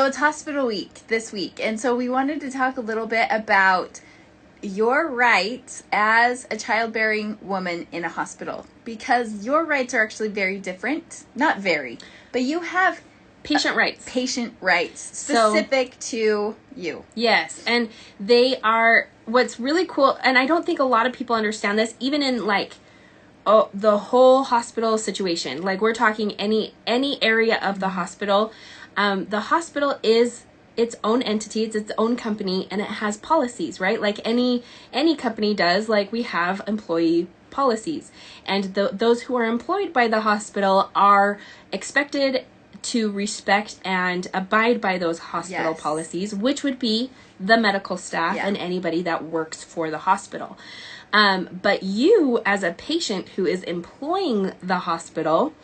So it's hospital week this week. And so we wanted to talk a little bit about your rights as a childbearing woman in a hospital, because your rights are actually very different. Not very, but you have patient rights. Patient rights specific to you. Yes. And they are what's really cool. And I don't think a lot of people understand this, even in like the whole hospital situation. Like we're talking any area of the hospital. The hospital is its own entity, it's its own company, and it has policies, right? Like any company does. Like we have employee policies, and those who are employed by the hospital are expected to respect and abide by those hospital policies, which would be the medical staff and anybody that works for the hospital. But you, as a patient who is employing the hospital,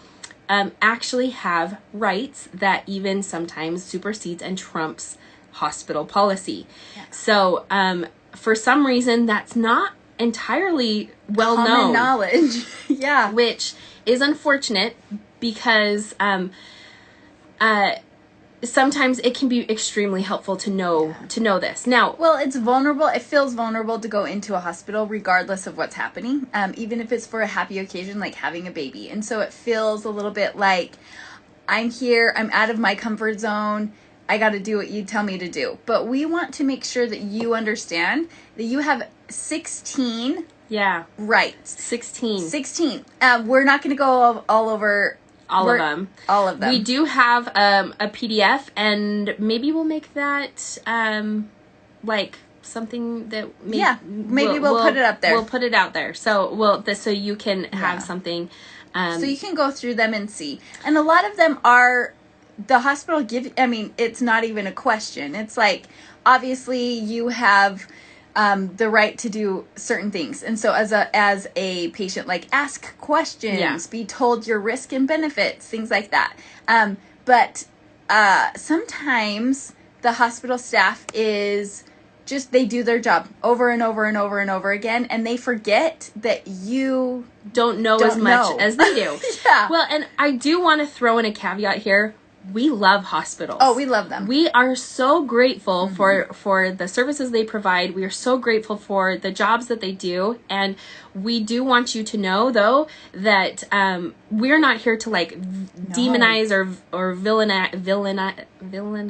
actually have rights that even sometimes supersedes and trumps hospital policy. Yeah. So, for some reason, that's not entirely well known. Common knowledge. Yeah. Which is unfortunate because, sometimes it can be extremely helpful to know this. Now, well, it's vulnerable. It feels vulnerable to go into a hospital regardless of what's happening, even if it's for a happy occasion like having a baby. And so it feels a little bit like I'm here, I'm out of my comfort zone, I got to do what you tell me to do. But we want to make sure that you understand that you have 16 rights. 16. We're not going to go all over all of them. We do have a PDF, and maybe we'll make that like something that maybe we'll put it up there. We'll put it out there, so so you can have something. So you can go through them and see. And a lot of them are the hospital it's not even a question. It's like obviously you have the right to do certain things. And so as a patient, like ask questions, be told your risk and benefits, things like that. But sometimes the hospital staff is just, they do their job over and over and over and over again, and they forget that you don't know as much as they do. Yeah. Well, and I do want to throw in a caveat here. We love hospitals. Oh, we love them. We are so grateful for the services they provide. We are so grateful for the jobs that they do. And we do want you to know, though, that we're not here to like demonize or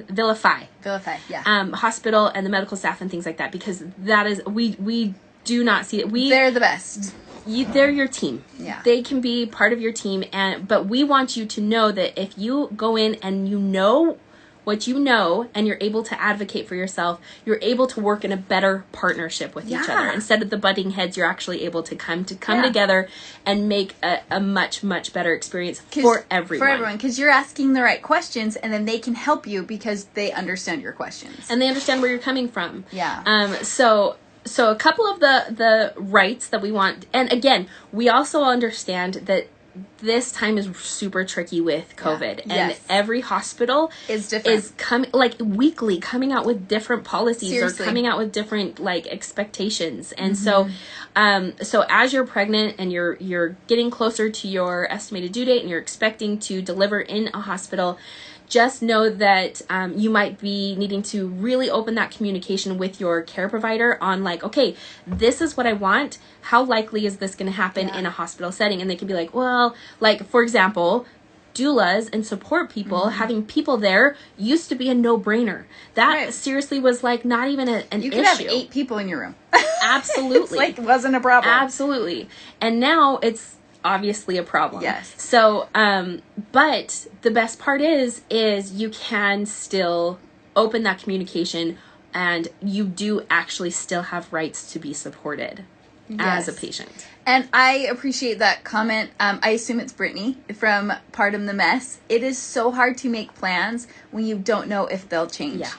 vilify. Hospital and the medical staff and things like that, because that is, we do not see it. They're the best. They're your team. Yeah. They can be part of your team, but we want you to know that if you go in and you know what you know and you're able to advocate for yourself, you're able to work in a better partnership with each other. Instead of the butting heads, you're actually able to come together and make a much, much better experience for everyone. For everyone, because you're asking the right questions, and then they can help you because they understand your questions. And they understand where you're coming from. Yeah. So a couple of the rights that we want, and again, we also understand that this time is super tricky with COVID, and every hospital is different. Is weekly coming out with different policies or coming out with different like expectations, and so as you're pregnant and you're getting closer to your estimated due date and you're expecting to deliver in a hospital, just know that you might be needing to really open that communication with your care provider on like, okay, this is what I want. How likely is this going to happen in a hospital setting? And they can be like, well, like, for example, doulas and support people, having people there used to be a no-brainer. That seriously was like not even an issue. You could have 8 people in your room. Absolutely. It's like wasn't a problem. Absolutely. And now it's obviously a problem. Yes. So, but the best part is you can still open that communication, and you do actually still have rights to be supported as a patient. And I appreciate that comment. I assume it's Brittany from Pardon the Mess. It is so hard to make plans when you don't know if they'll change. Yeah.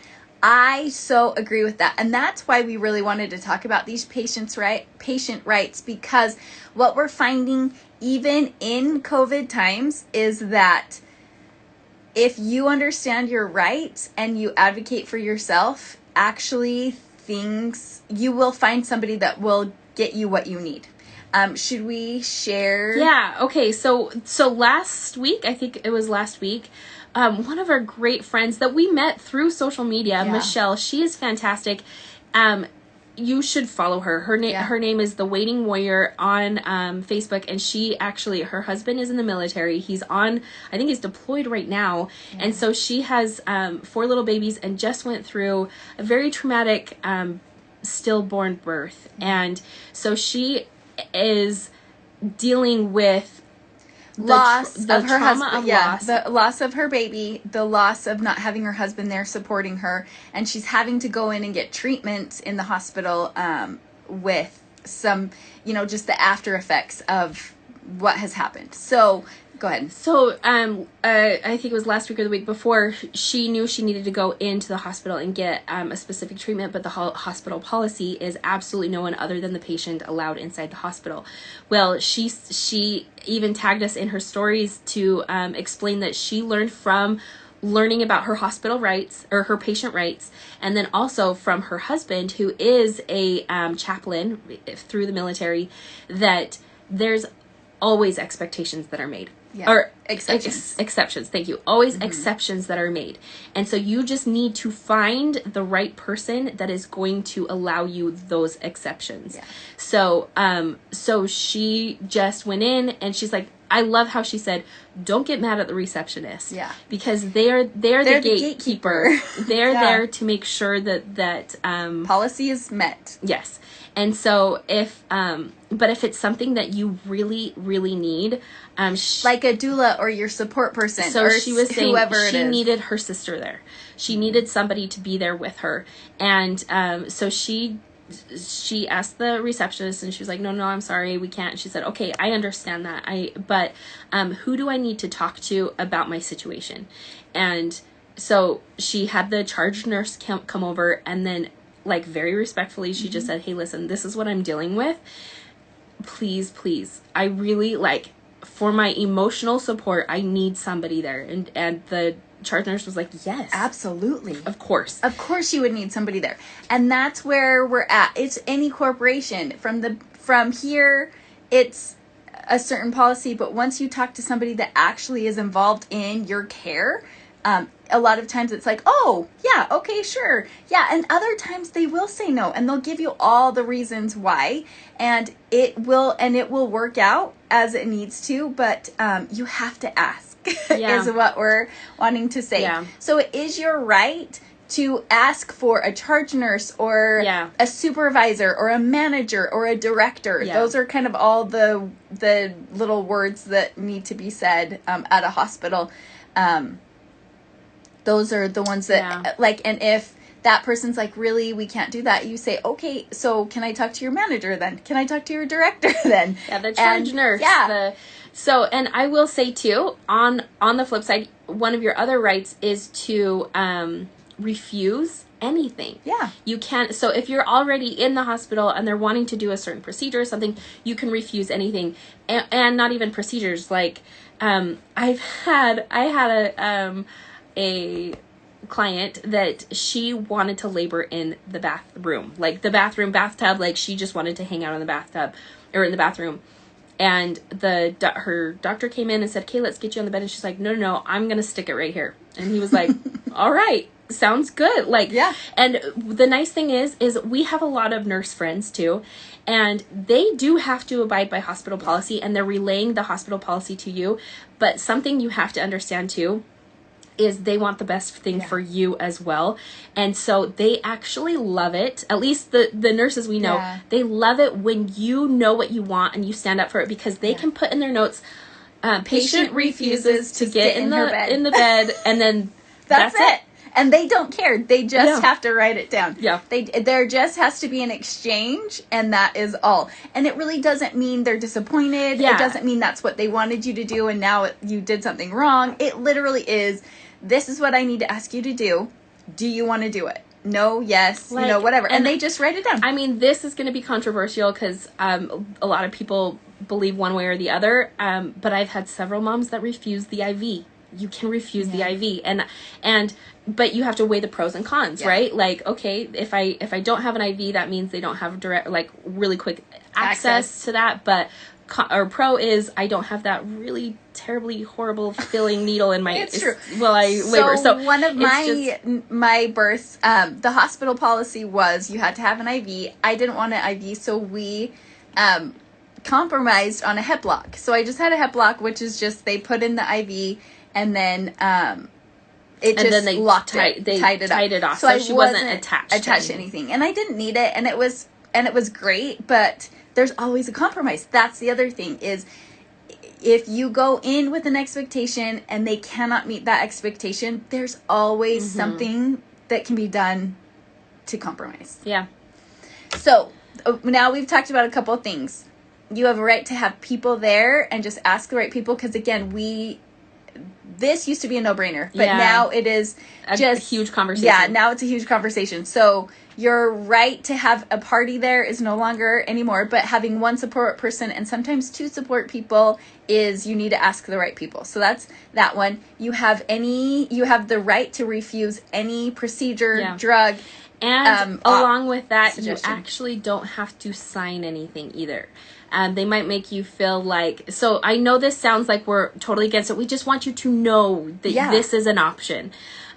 I so agree with that. And that's why we really wanted to talk about these patient rights, because what we're finding even in COVID times is that if you understand your rights and you advocate for yourself, actually you will find somebody that will get you what you need. Should we share? Yeah. Okay. So last week, I think it was last week, one of our great friends that we met through social media, Michelle. She is fantastic. You should follow her. Her name is The Waiting Warrior on Facebook, and she actually, her husband is in the military. I think he's deployed right now, and so she has 4 little babies and just went through a very traumatic stillborn birth, and so she is dealing with loss of her husband, loss. the loss of her baby, the loss of not having her husband there supporting her, and she's having to go in and get treatment in the hospital with some, just the after effects of what has happened. So go ahead. So I think it was last week or the week before, she knew she needed to go into the hospital and get a specific treatment, but the hospital policy is absolutely no one other than the patient allowed inside the hospital. Well, she even tagged us in her stories to explain that she learned from learning about her hospital rights or her patient rights, and then also from her husband, who is a chaplain through the military, that there's always expectations that are made. Or exceptions. Thank you. Always exceptions that are made. And so you just need to find the right person that is going to allow you those exceptions. Yeah. So she just went in and she's like, I love how she said, don't get mad at the receptionist. Yeah. Because they're the gatekeeper. They're there to make sure that policy is met. Yes. And so but if it's something that you really, really need, like a doula or your support person, so or she was saying she it needed her sister there. She needed somebody to be there with her. And so she asked the receptionist, and she was like, no, I'm sorry, we can't. She said, okay, I understand that. But who do I need to talk to about my situation? And so she had the charge nurse come over, and then, like, very respectfully, she just said, hey, listen, this is what I'm dealing with. Please, I really, for my emotional support, I need somebody there. And the charge nurse was like, yes, absolutely, of course you would need somebody there. And that's where we're at. It's any corporation. From here, it's a certain policy, but once you talk to somebody that actually is involved in your care, a lot of times it's like, oh, yeah, okay, sure. Yeah, and other times they will say no, and they'll give you all the reasons why, and it will work out as it needs to, but you have to ask, is what we're wanting to say. Yeah. So it is your right to ask for a charge nurse or a supervisor or a manager or a director. Yeah. Those are kind of all the little words that need to be said at a hospital. Those are the ones that, and if that person's like, really, we can't do that, you say, okay, so can I talk to your manager then? Can I talk to your director then? Yeah, the charge nurse. Yeah. And I will say, too, on the flip side, one of your other rights is to refuse anything. Yeah. You can't, so if you're already in the hospital and they're wanting to do a certain procedure or something, you can refuse anything. And not even procedures, like, I had a client that she wanted to labor in the bathroom, like the bathtub, like she just wanted to hang out in the bathtub or in the bathroom. And her doctor came in and said, okay, let's get you on the bed. And she's like, no, I'm going to stick it right here. And he was like, all right, sounds good. Like, yeah. And the nice thing is we have a lot of nurse friends too, and they do have to abide by hospital policy, and they're relaying the hospital policy to you. But something you have to understand too is they want the best thing for you as well. And so they actually love it. At least the nurses we know, they love it when you know what you want and you stand up for it, because they can put in their notes, patient refuses to get in the bed, and then that's it. And they don't care. They just have to write it down. Yeah. There just has to be an exchange, and that is all. And it really doesn't mean they're disappointed. Yeah. It doesn't mean that's what they wanted you to do and now you did something wrong. It literally is, this is what I need to ask you to do. Do you want to do it? No, yes, whatever. And they just write it down. I mean, this is going to be controversial because a lot of people believe one way or the other. But I've had several moms that refuse the IV. You can refuse the IV, but you have to weigh the pros and cons, right? Like, okay, if I don't have an IV, that means they don't have direct, like, really quick access to that. But pro is I don't have that really terribly horrible filling needle in my. It's true. Well, I labor. So one of my births, the hospital policy was you had to have an IV. I didn't want an IV, so we compromised on a hep lock. So I just had a hep lock, which is just they put in the IV and then they tied it off. So she wasn't attached to anything. And I didn't need it, and it was great, but there's always a compromise. That's the other thing is if you go in with an expectation and they cannot meet that expectation, there's always something that can be done to compromise. Yeah. So now we've talked about a couple of things. You have a right to have people there and just ask the right people because, again, this used to be a no-brainer, but now it is a huge conversation. Yeah, now it's a huge conversation. So your right to have a party there is no longer anymore, but having one support person and sometimes two support people is you need to ask the right people. So that's that one. You have the right to refuse any procedure, drug. And along with that, suggestion. You actually don't have to sign anything either. They might make you feel like, so I know this sounds like we're totally against it. We just want you to know that this is an option.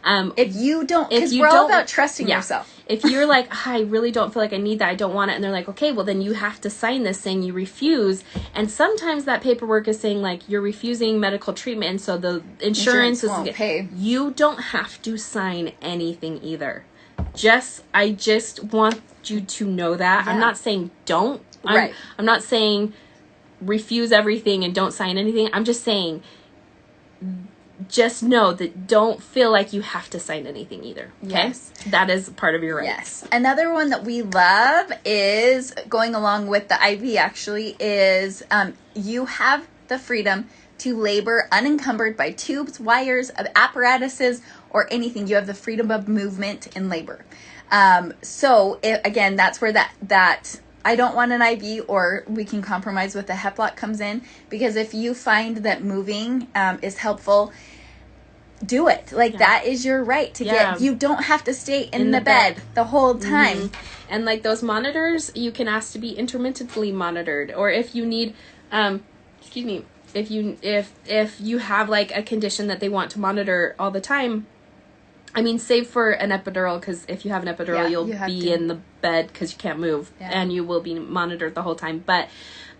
If you don't, because we're all about trusting yourself. If you're like, I really don't feel like I need that, I don't want it, and they're like, okay, well then you have to sign this saying you refuse. And sometimes that paperwork is saying like you're refusing medical treatment, and so the insurance won't pay. You don't have to sign anything either. I just want you to know that. I'm not saying don't. I'm not saying refuse everything and don't sign anything. I'm just saying just know that don't feel like you have to sign anything either. Okay? Yes. That is part of your right. Yes. Another one that we love is going along with the IV actually is you have the freedom to labor unencumbered by tubes, wires, apparatuses, or anything. You have the freedom of movement in labor. Again, that's where that I don't want an IV or we can compromise with the hep lock comes in, because if you find that moving is helpful, do it. That is your right to get. You don't have to stay in the bed the whole time. And like those monitors, you can ask to be intermittently monitored, or if you need, if you have like a condition that they want to monitor all the time. I mean, save for an epidural, because if you have an epidural, you'll be in the bed because you can't move, and you will be monitored the whole time. But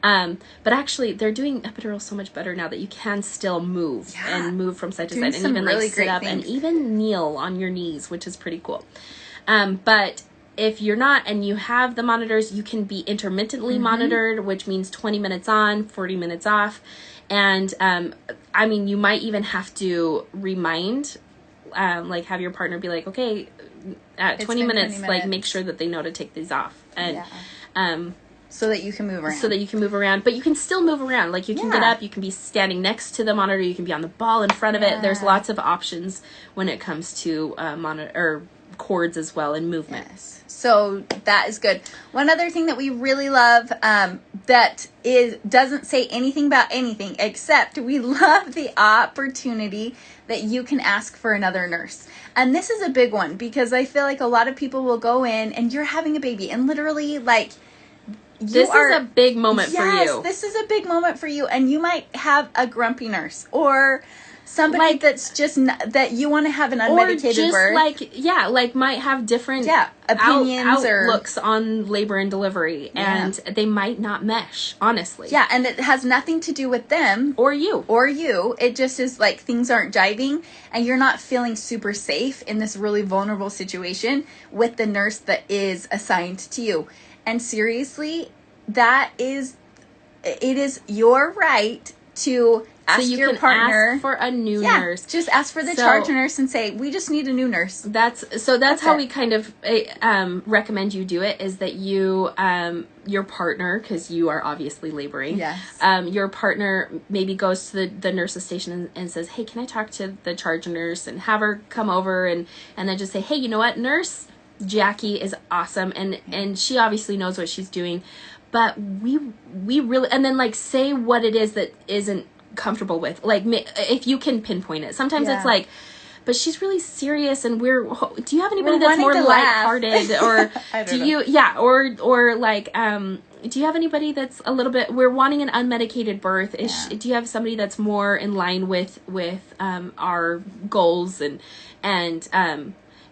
actually, they're doing epidurals so much better now that you can still move and move from side to side, and even really sit up and even kneel on your knees, which is pretty cool. But if you're not and you have the monitors, you can be intermittently monitored, which means 20 minutes on, 40 minutes off, and I mean, you might even have to remind. Like have your partner be like, okay, at 20 minutes, like make sure that they know to take these off, and so that you can move around. But you can still move around. Like you can get up, you can be standing next to the monitor, you can be on the ball in front of it. There's lots of options when it comes to monitor or cords as well and movement. Yes. So that is good. One other thing that we really love that doesn't say anything about anything, except we love the opportunity that you can ask for another nurse. And this is a big one, because I feel like a lot of people will go in and you're having a baby and literally like this is a big moment for you. Yes, this is a big moment for you, and you might have a grumpy nurse or somebody that's just that you want to have an unmedicated birth. Might have different opinions or outlooks on labor and delivery, and they might not mesh, honestly. Yeah, and it has nothing to do with them or you. It just is like things aren't jiving, and you're not feeling super safe in this really vulnerable situation with the nurse that is assigned to you. And seriously, it is your right to ask your partner ask for a new nurse. Just ask for the charge nurse and say, we just need a new nurse. That's how we kind of recommend you do it, is that you your partner, because you are obviously laboring. Yes. Your partner maybe goes to the nurse's station and says, hey, can I talk to the charge nurse, and have her come over and then just say, hey, you know what, Nurse Jackie is awesome, and she obviously knows what she's doing, but we really, and then like say what it is that isn't comfortable with, like if you can pinpoint it. Sometimes it's like, but she's really serious, and do you have anybody that's more lighthearted, or do you or like do you have anybody that's a little bit, we're wanting an unmedicated birth. Do you have somebody that's more in line with our goals, and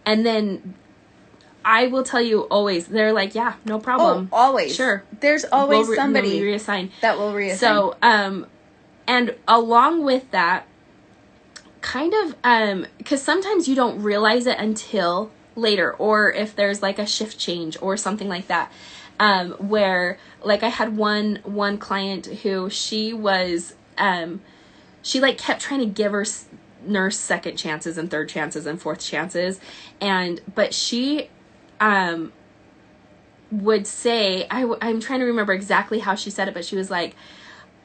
then I will tell you always, they're like, yeah, no problem. Oh, always. Sure. There's always somebody reassign. that will reassign. So, and along with that, kind of, because sometimes you don't realize it until later, or if there's like a shift change or something like that, where like I had one client who she was, she like kept trying to give her nurse second chances and third chances and fourth chances, but she would say, I'm trying to remember exactly how she said it, but she was like,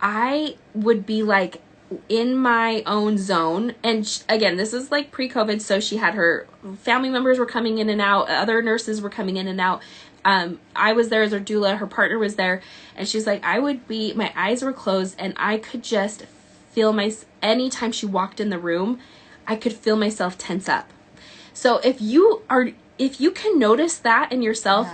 I would be like in my own zone. And again, this is like pre-COVID, so she had her family members were coming in and out, other nurses were coming in and out. I was there as her doula, her partner was there, and she's like, my eyes were closed and I could just feel anytime she walked in the room, I could feel myself tense up. So if you can notice that in yourself,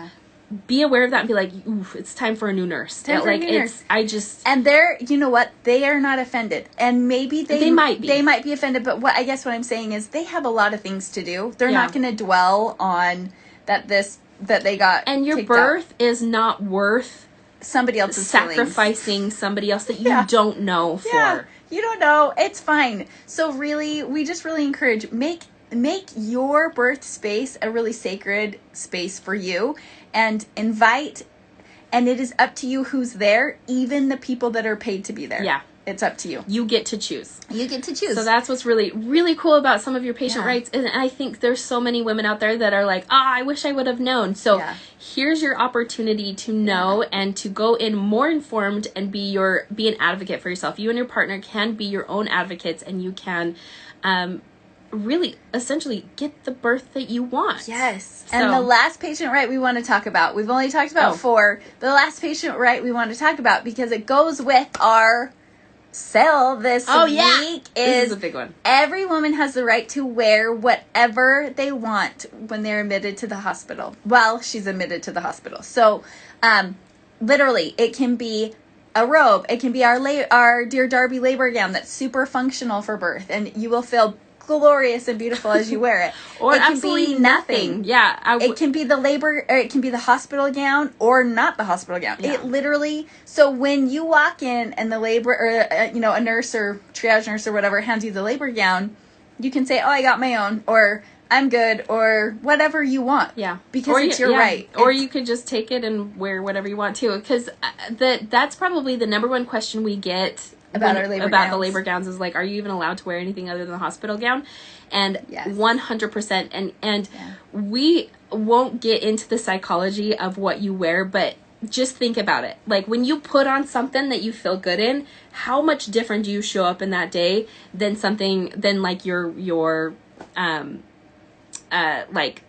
be aware of that and be like, ooh, it's time for a new nurse. And they're, you know what? They are not offended. And maybe they might be offended, but what I'm saying is they have a lot of things to do. They're not going to dwell on that they got. And your birth is not worth somebody else's sacrificing feelings. Somebody else that you don't know for. Yeah, you don't know. It's fine. So really, we just really encourage, make your birth space a really sacred space for you, and invite, and it is up to you who's there, even the people that are paid to be there. Yeah. It's up to you. You get to choose. So that's what's really, really cool about some of your patient rights. And I think there's so many women out there that are like, I wish I would have known. So here's your opportunity to know and to go in more informed and be an advocate for yourself. You and your partner can be your own advocates, and you can really essentially get the birth that you want. Yes. So, and the last patient right we want to talk about, we've only talked about 4. The last patient right we want to talk about, because it goes with our sale this week, this is a big one. Every woman has the right to wear whatever they want when they're admitted to the hospital. Well, she's admitted to the hospital. So, literally, it can be a robe. It can be our Dear Darby labor gown that's super functional for birth, and you will feel glorious and beautiful as you wear it. Or it can absolutely be nothing. Yeah. It can be the labor, or it can be the hospital gown, or not the hospital gown. Yeah. It literally, so when you walk in and the labor, or a nurse or triage nurse or whatever hands you the labor gown, you can say, I got my own, or I'm good, or whatever you want. Yeah. Because it's your right. Or you could just take it and wear whatever you want to. Because that's probably the number one question we get about the labor gowns is like, are you even allowed to wear anything other than the hospital gown? And 100%. And we won't get into the psychology of what you wear, but just think about it. Like, when you put on something that you feel good in, how much different do you show up in that day than like your like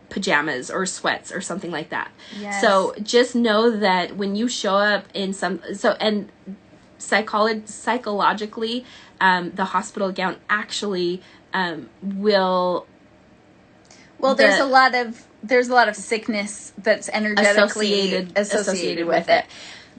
pajamas or sweats or something like that. Yes. So just know that when you show up in psychologically, the hospital gown actually will. Well, there's a lot of sickness that's energetically associated with it.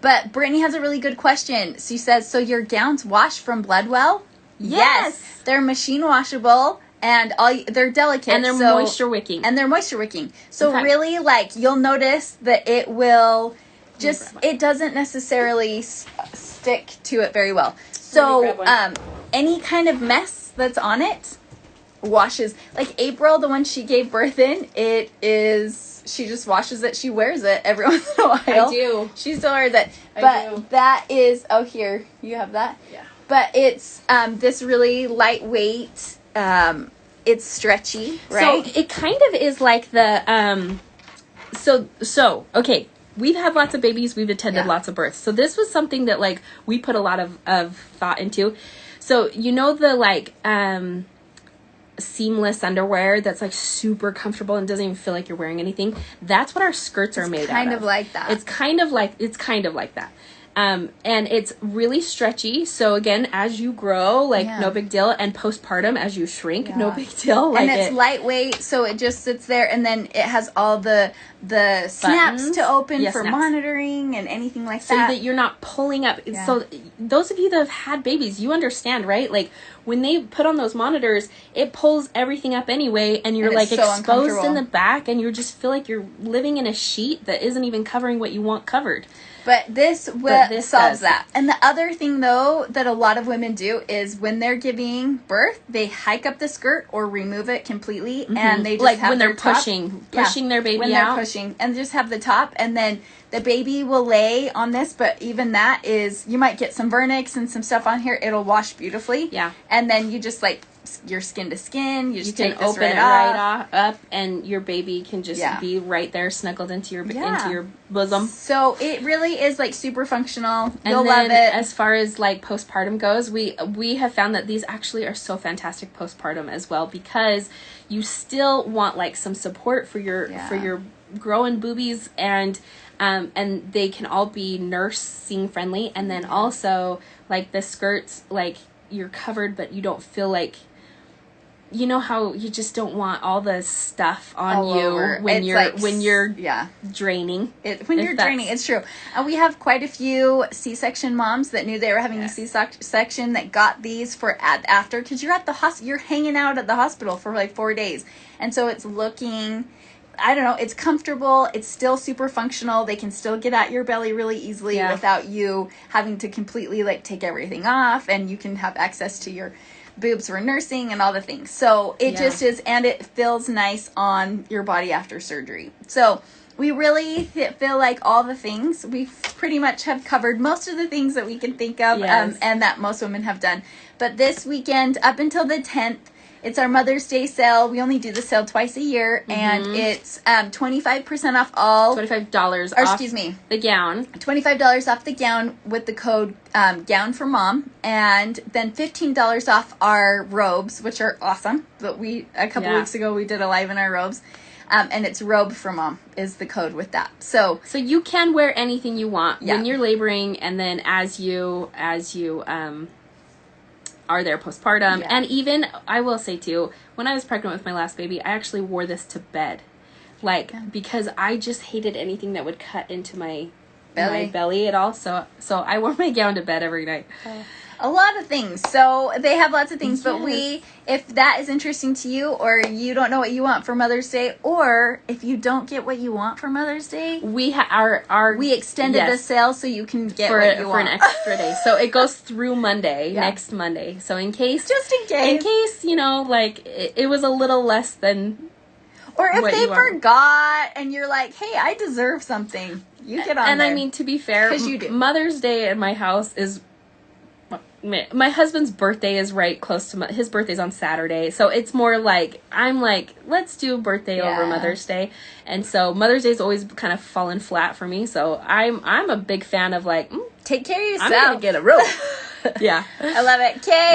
But Brittany has a really good question. She says, so your gowns wash from blood well? Yes. They're machine washable, and they're delicate. And they're moisture wicking. So really, like, you'll notice that it will it doesn't necessarily stick to it very well. So any kind of mess that's on it washes. Like April, the one she gave birth in, she just washes it. She wears it every once in a while. I do. She still wears it. But that is, here, you have that? Yeah. But it's this really lightweight, it's stretchy, right? So it kind of is like the, okay, we've had lots of babies, we've attended lots of births. So this was something that, like, we put a lot of thought into. So, the, like, seamless underwear that's, like, super comfortable and doesn't even feel like you're wearing anything. That's what our skirts are made out of. Kind of like that. It's kind of like that. And it's really stretchy. So again, as you grow, like no big deal. And postpartum, as you shrink, no big deal. Like, and it's lightweight, so it just sits there, and then it has all the snaps to open for monitoring and anything like that. So that you're not pulling up. Yeah. So those of you that have had babies, you understand, right? Like when they put on those monitors, it pulls everything up anyway, and you're like so exposed in the back, and you just feel like you're living in a sheet that isn't even covering what you want covered. But this solves that. And the other thing, though, that a lot of women do is when they're giving birth, they hike up the skirt or remove it completely, and they just like have when they're top, pushing their baby when out. They're pushing, and just have the top, and then the baby will lay on this. But even that is, you might get some vernix and some stuff on here. It'll wash beautifully. Yeah. And then you just like your skin to skin. You just can take this open it right up, and your baby can just be right there, snuggled into your bosom. So it really is like super functional. You'll and love then it. As far as like postpartum goes, we have found that these actually are so fantastic postpartum as well, because you still want like some support for your growing boobies, and they can all be nursing friendly, and then also like the skirts, like you're covered but you don't feel like, you know how you just don't want all the stuff on all you over. when It's you're draining. When you're draining, it's true. And we have quite a few C-section moms that knew they were having a C-section that got these for after, because you're at the you're hanging out at the hospital for like 4 days, and so it's looking, I don't know, it's comfortable, it's still super functional, they can still get at your belly really easily without you having to completely like take everything off, and you can have access to your boobs for nursing and all the things. So it just is, and it feels nice on your body after surgery. So we really feel like all the things, we pretty much have covered most of the things that we can think of, and that most women have done. But this weekend, up until the 10th, it's our Mother's Day sale. We only do the sale twice a year, and it's 25% off all. $25 or off excuse me, the gown. $25 off the gown with the code gown for mom, and then $15 off our robes, which are awesome. But a couple weeks ago we did a live in our robes. And it's robe for mom is the code with that. So you can wear anything you want when you're laboring, and then as you are there postpartum. And even, I will say too, when I was pregnant with my last baby, I actually wore this to bed. Because I just hated anything that would cut into my belly at all. So I wore my gown to bed every night. A lot of things. So they have lots of things, but if that is interesting to you, or you don't know what you want for Mother's Day, or if you don't get what you want for Mother's Day, we extended the sale so you can get what you want for an extra day. So it goes through Monday, next Monday. So just in case, like it was a little less than. Or if they forgot and you're like, hey, I deserve something, you get on and there. I mean, to be fair, because you do. Mother's Day at my house is. My husband's birthday is right close to his birthday's on Saturday, so it's more like I'm like, let's do birthday over Mother's Day, and so Mother's Day's always kind of fallen flat for me. So I'm a big fan of like, take care of yourself. I'm gonna get a robe. Yeah, I love it. Okay.